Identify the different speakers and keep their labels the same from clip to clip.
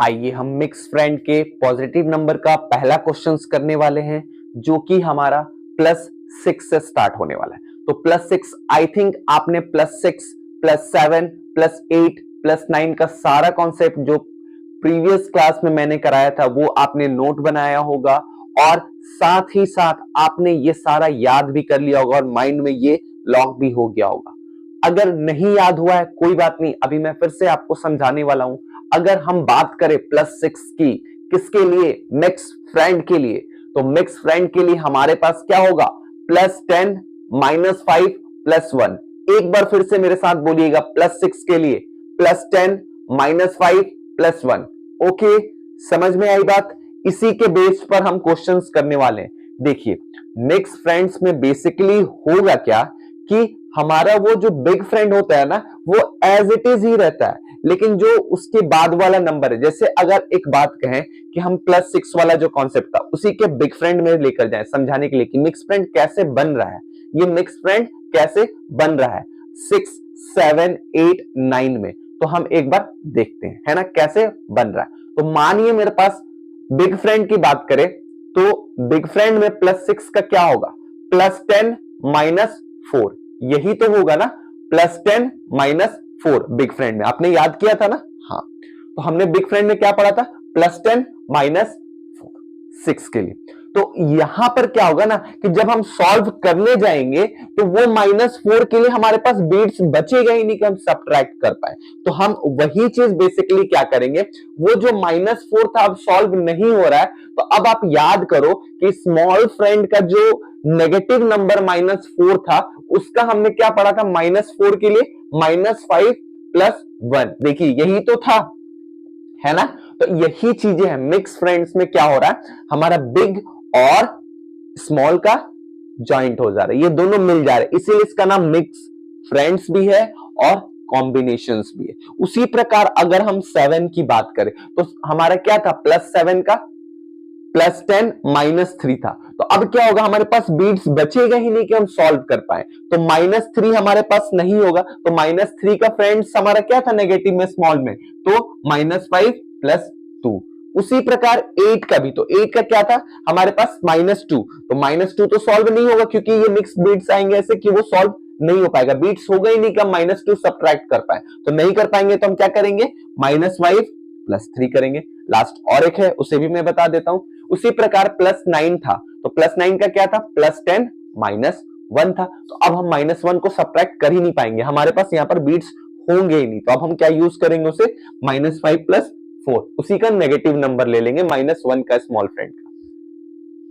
Speaker 1: आइए हम mix friend के पॉजिटिव नंबर का पहला क्वेश्चन करने वाले हैं, जो कि हमारा +6 से स्टार्ट होने वाला है। तो +6 आई थिंक आपने +6 +7 +8 +9 का सारा कॉन्सेप्ट जो प्रीवियस क्लास में मैंने कराया था वो आपने नोट बनाया होगा, और साथ ही साथ आपने ये सारा याद भी कर लिया होगा और माइंड में ये लॉक भी हो गया होगा। अगर नहीं याद हुआ है कोई बात नहीं, अभी मैं फिर से आपको समझाने वाला हूं। अगर हम बात करें +6 की, किसके लिए? मिक्स फ्रेंड के लिए। तो मिक्स फ्रेंड के लिए हमारे पास क्या होगा? +10 -5 +1। एक बार फिर से मेरे साथ बोलिएगा, +6 के लिए +10 -5 +1। ओके, समझ में आई बात? इसी के बेस पर हम क्वेश्चंस करने वाले हैं। देखिए, मिक्स फ्रेंड्स में बेसिकली होगा क्या कि हमारा वो जो बिग फ्रेंड होता है ना, वो एज इट इज ही रहता है, लेकिन जो उसके बाद वाला नंबर है, जैसे अगर एक बात कहें कि हम +6 वाला जो कॉन्सेप्ट था उसी के बिग फ्रेंड में लेकर जाएं समझाने के लिए कि मिक्स फ्रेंड कैसे बन रहा है, ये मिक्स फ्रेंड कैसे बन रहा है 6 7 8 9 में। तो हम एक बार देखते हैं, है ना, कैसे बन रहा है। तो मानिए मेरे पास बिग फ्रेंड की बात करें तो बिग फ्रेंड में +6 का क्या होगा? +10 -4, यही तो होगा ना, +10 -4 बिग फ्रेंड में। आपने याद किया था ना? हाँ, तो हमने बिग फ्रेंड में क्या पढ़ा था? +10 -4 6 के लिए। तो यहां पर क्या होगा ना कि जब हम सॉल्व करने जाएंगे तो वो -4 के लिए हमारे पास बीट्स बचेगा ही नहीं कि हम सब्ट्रैक्ट कर पाए। तो हम वही चीज बेसिकली क्या करेंगे, वो जो -4 था अब सॉल्व नहीं हो रहा है, तो अब आप याद करो कि स्मॉल फ्रेंड का जो नेगेटिव नंबर -4 था उसका हमने क्या पढ़ा था? -4 के लिए -5 +1। देखिए यही तो था, है ना? तो यही चीजें हैं मिक्स फ्रेंड्स में। क्या हो रहा है, हमारा बिग और स्मॉल का जॉइंट हो जा रहा है, ये दोनों मिल जा रहे हैं, इसीलिए इसका नाम मिक्स फ्रेंड्स भी है और कॉम्बिनेशंस भी है। उसी प्रकार अगर हम 7 की बात करें तो हमारा क्या था? +7 का +10 -3 था। तो अब क्या होगा, हमारे पास बीट्स बचेगा ही नहीं कि हम सॉल्व कर पाए। तो -3 हमारे पास नहीं होगा, तो -3 का फ्रेंड्स हमारा क्या था नेगेटिव में, स्मॉल में, तो -5 +2। उसी प्रकार 8 का भी, तो 8 का क्या था हमारे पास? -2। तो -2 तो सॉल्व नहीं होगा क्योंकि ये मिक्स बीट्स आएंगे ऐसे कि वो सॉल्व नहीं हो पाएगा, बीट्स होगा ही नहीं कि हम -2 सब्ट्रैक्ट कर पाए। तो नहीं कर पाएंगे तो हम क्या करेंगे? -5 +3 करेंगे। लास्ट और एक है, उसे भी मैं बता देता हूं। उसी प्रकार +9 था, तो +9 का क्या था? +10 -1 था। तो अब हम -1 को सब्ट्रैक्ट कर ही नहीं पाएंगे, हमारे पास यहां पर बीट्स होंगे ही नहीं। तो अब हम क्या यूज करेंगे उसे? -5 +4, उसी का नेगेटिव नंबर ले लेंगे, -1 का स्मॉल फ्रेंड का।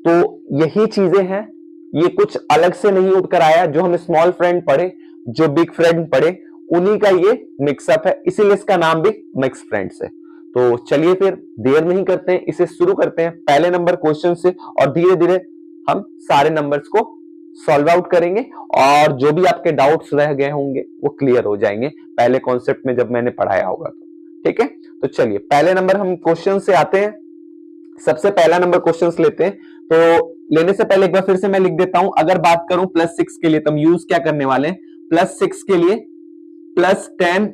Speaker 1: तो यही चीजें हैं, ये कुछ अलग से नहीं उठकर आया। जो हम स्मॉल फ्रेंड पढ़े, जो बिग फ्रेंड पढ़े, उन्हीं का ये मिक्सअप है, इसीलिए इसका नाम भी मिक्स फ्रेंड्स है। तो चलिए फिर देर नहीं करते हैं, इसे शुरू करते हैं पहले नंबर क्वेश्चन से, और धीरे धीरे हम सारे नंबर्स को सॉल्व आउट करेंगे और जो भी आपके डाउट्स रह गए होंगे वो क्लियर हो जाएंगे पहले कॉन्सेप्ट में जब मैंने पढ़ाया होगा तो। ठीक है, तो चलिए पहले नंबर हम क्वेश्चन से आते हैं। सबसे पहला नंबर क्वेश्चंस लेते हैं। तो लेने से पहले एक बार फिर से मैं लिख देता हूं। अगर बात करूं +6 के लिए तो हम यूज क्या करने वाले हैं? +6 के लिए +10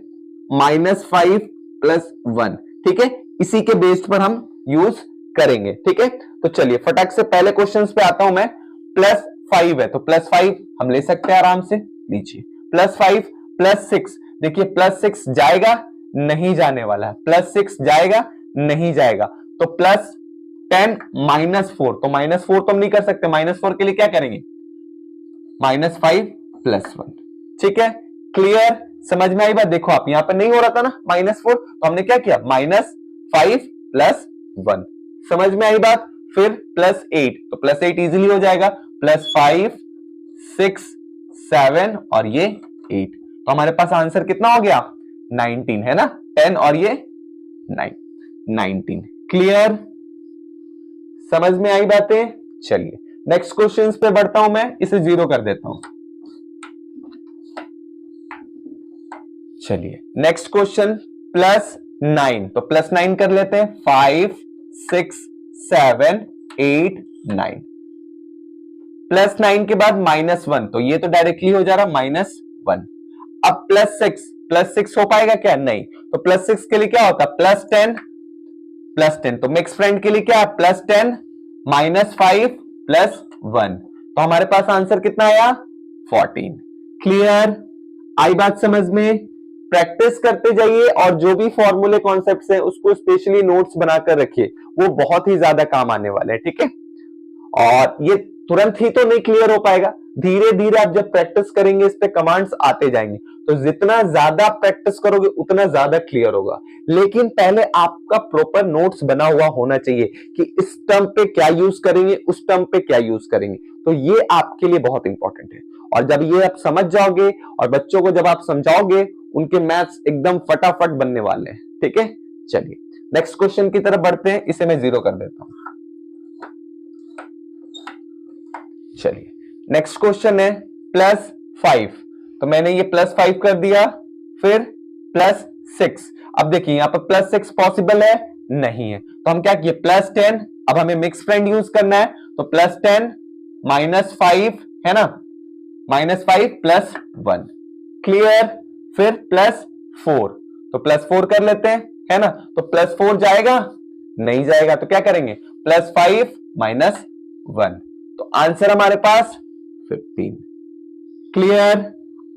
Speaker 1: -5 +1। ठीक है, इसी के बेस पर हम यूज करेंगे। ठीक है, तो चलिए फटाक से पहले क्वेश्चन पे आता हूं मैं। +5 है तो +5 हम ले सकते हैं आराम से, लीजिए। +5 +6, देखिए +6 जाएगा नहीं जाने वाला है, +6 जाएगा नहीं जाएगा। तो +10 -4, तो -4 तो हम नहीं कर सकते, -4 के लिए क्या करेंगे? -5 +1। ठीक है, क्लियर, समझ में आई बात? देखो आप यहां पर नहीं हो रहा था ना -4, तो हमने क्या किया? -5 +1। समझ में आई बात? फिर +8, तो +8 इजीली हो जाएगा, +5 6 7 और ये 8। तो हमारे पास आंसर कितना हो गया? 19, है ना? 10 और ये 9, 19। क्लियर, समझ में आई बातें? चलिए नेक्स्ट क्वेश्चंस पे बढ़ता हूं मैं, इसे 0 कर देता हूं। चलिए नेक्स्ट क्वेश्चन +9, तो +9 कर लेते हैं। 5 6 7 8 9, +9 के बाद -1, तो ये तो डायरेक्टली हो जा रहा -1। अब +6 हो पाएगा क्या? नहीं। तो +6 के लिए क्या होता? +10 +10, तो मिक्स फ्रेंड के लिए क्या है +10 -5 +1, तो हमारे पास आंसर कितना आया 14। क्लियर, आई बात समझ में? प्रैक्टिस करते जाइए और जो भी फॉर्मूले कॉन्सेप्ट्स हैं उसको स्पेशली नोट्स बनाकर रखिए, वो बहुत ही ज्यादा काम आने वाले हैं, ठीक है। और ये तुरंत ही तो नहीं क्लियर हो पाएगा, धीरे धीरे आप जब प्रैक्टिस करेंगे इस पे कमांड्स आते जाएंगे, तो जितना ज्यादा प्रैक्टिस करोगे उतना ज्यादा क्लियर होगा। लेकिन पहले आपका प्रॉपर नोट्स बना हुआ होना चाहिए कि इस टर्म पे क्या यूज करेंगे, उस टर्म पे क्या यूज करेंगे, तो ये आपके लिए बहुत इंपॉर्टेंट है। और जब ये आप समझ जाओगे और बच्चों को जब आप समझाओगे, उनके मैथ्स एकदम फटाफट बनने वाले हैं, ठीक है। चलिए नेक्स्ट क्वेश्चन की तरफ बढ़ते हैं, इसे मैं 0 कर देता हूं। चलिए नेक्स्ट क्वेश्चन है +5, तो मैंने ये +5 कर दिया, फिर +6। अब देखिए यहां पर +6 पॉसिबल है नहीं है, तो हम क्या किए +10, अब हमें मिक्स फ्रेंड यूज करना है, तो +10 -5 है ना, -5 +1। क्लियर, फिर +4, तो +4 कर लेते हैं, है ना, तो +4 जाएगा नहीं जाएगा, तो क्या करेंगे +5 -1, तो आंसर हमारे पास 15। क्लियर,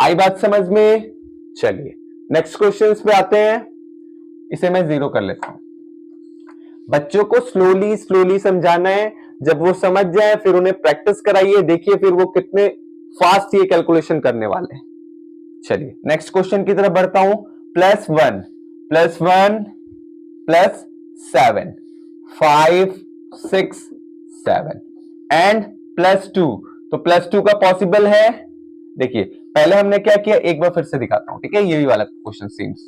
Speaker 1: आई बात समझ में? चलिए नेक्स्ट क्वेश्चन पे आते हैं, इसे मैं 0 कर लेता हूं। बच्चों को स्लोली स्लोली समझाना है, जब वो समझ जाए फिर उन्हें प्रैक्टिस कराइए, देखिए फिर वो कितने फास्ट ये कैलकुलेशन करने वाले हैं। चलिए नेक्स्ट क्वेश्चन की तरफ बढ़ता हूं। +1 +7 5 6 7 एंड +2, तो +2 का पॉसिबल है। देखिए पहले हमने क्या किया, एक बार फिर से दिखाता हूं, ठीक है, ये भी वाला क्वेश्चन सेम्स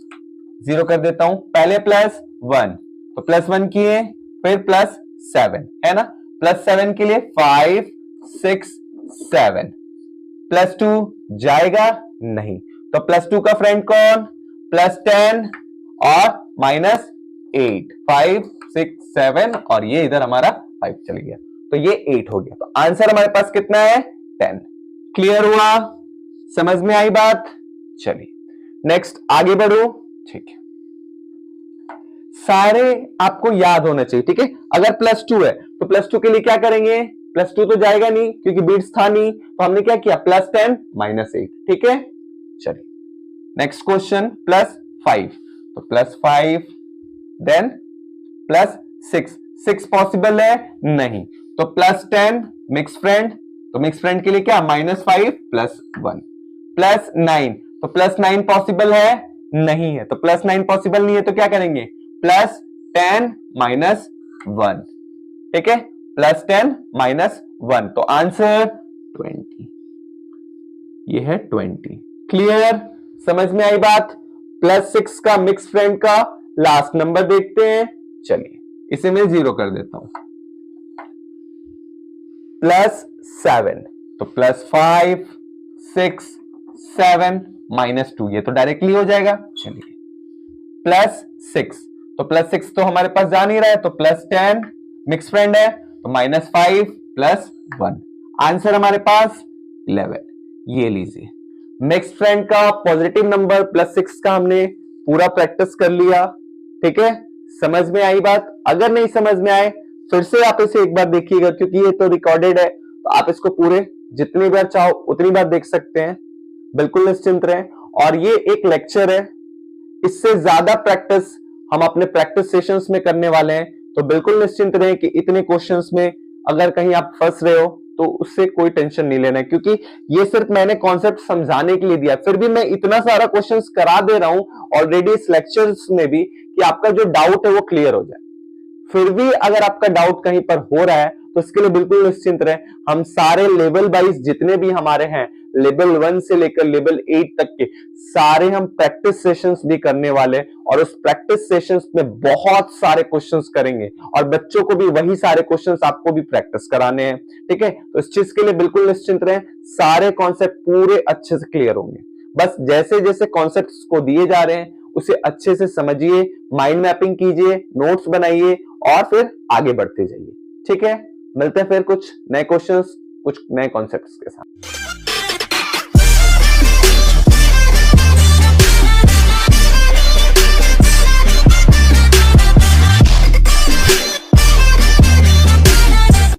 Speaker 1: 0 कर देता हूं। पहले +1, तो +1 किए, फिर +7 है ना, +7 के लिए 5 6 7, +2 जाएगा नहीं, तो +2 का फ्रेंड कौन, +10 और -8, 5 6 7 और ये इधर हमारा 5 चल गया, तो ये 8 हो गया, तो आंसर हमारे पास कितना है 10। क्लियर हुआ, समझ में आई बात? चलिए नेक्स्ट आगे बढ़ो, ठीक है, सारे आपको याद होना चाहिए, ठीक है। अगर +2 है तो +2 के लिए क्या करेंगे, +2 तो जाएगा नहीं क्योंकि बीट्स था नहीं, तो हमने क्या किया +10 -8, ठीक है। चलिए नेक्स्ट क्वेश्चन +5, तो +5 देन +6, 6 पॉसिबल है नहीं, तो +10 मिक्स फ्रेंड, तो मिक्स फ्रेंड के लिए क्या -5 +1, +9, तो +9 पॉसिबल है नहीं है, तो +9 पॉसिबल नहीं है, तो क्या करेंगे +10 -1, ठीक है, +10 -1, तो आंसर 20, ये है 20। क्लियर, समझ में आई बात? +6 का मिक्स फ्रेंड का लास्ट नंबर देखते हैं, चलिए इसे मैं 0 कर देता हूं। +7, तो +5 6 7 -2, ये तो डायरेक्टली हो जाएगा। चलिए +6, तो +6 तो हमारे पास जा नहीं रहा है, तो +10 मिक्स फ्रेंड है, तो -5 +1, आंसर हमारे पास 11। ये लीजिए मिक्स फ्रेंड का पॉजिटिव नंबर +6 का हमने पूरा प्रैक्टिस कर लिया, ठीक है। समझ में आई बात? अगर नहीं समझ में आए फिर से आप इसे एक बार देखिएगा, क्योंकि ये तो रिकॉर्डेड है, तो आप इसको पूरे जितनी बार चाहो उतनी बार देख सकते हैं, बिल्कुल निश्चिंत रहें। और ये एक लेक्चर है, इससे ज्यादा प्रैक्टिस हम अपने प्रैक्टिस सेशंस में करने वाले हैं, तो बिल्कुल निश्चिंत रहें कि इतने क्वेश्चंस में अगर कहीं आप फंस रहे हो तो उससे कोई टेंशन नहीं लेना है, क्योंकि ये सिर्फ मैंने कॉन्सेप्ट समझाने के लिए दिया, फिर भी मैं इतना सारा क्वेश्चंस करा दे रहा हूं ऑलरेडी इस लेक्चर्स में भी, कि आपका जो डाउट है वो क्लियर हो जाए। फिर भी अगर आपका डाउट कहीं पर हो रहा है तो इसके लिए बिल्कुल निश्चिंत रहें, हम सारे लेवल वाइज जितने भी हमारे हैं, लेवल 1 से लेकर लेवल 8 तक के सारे हम प्रैक्टिस सेशंस भी करने वाले, और उस प्रैक्टिस सेशंस में बहुत सारे क्वेश्चंस करेंगे, और बच्चों को भी वही सारे क्वेश्चंस आपको भी प्रैक्टिस कराने हैं, ठीक है। तो इस चीज के लिए बिल्कुल निश्चिंत रहें, सारे कॉन्सेप्ट पूरे अच्छे से क्लियर होंगे। बस जैसे जैसे कॉन्सेप्ट्स को दिए जा रहे हैं उसे अच्छे से समझिए, माइंड मैपिंग कीजिए, नोट्स बनाइए और फिर आगे बढ़ते जाइए, ठीक है। मिलते हैं फिर कुछ नए क्वेश्चंस, कुछ नए कॉन्सेप्ट्स के साथ।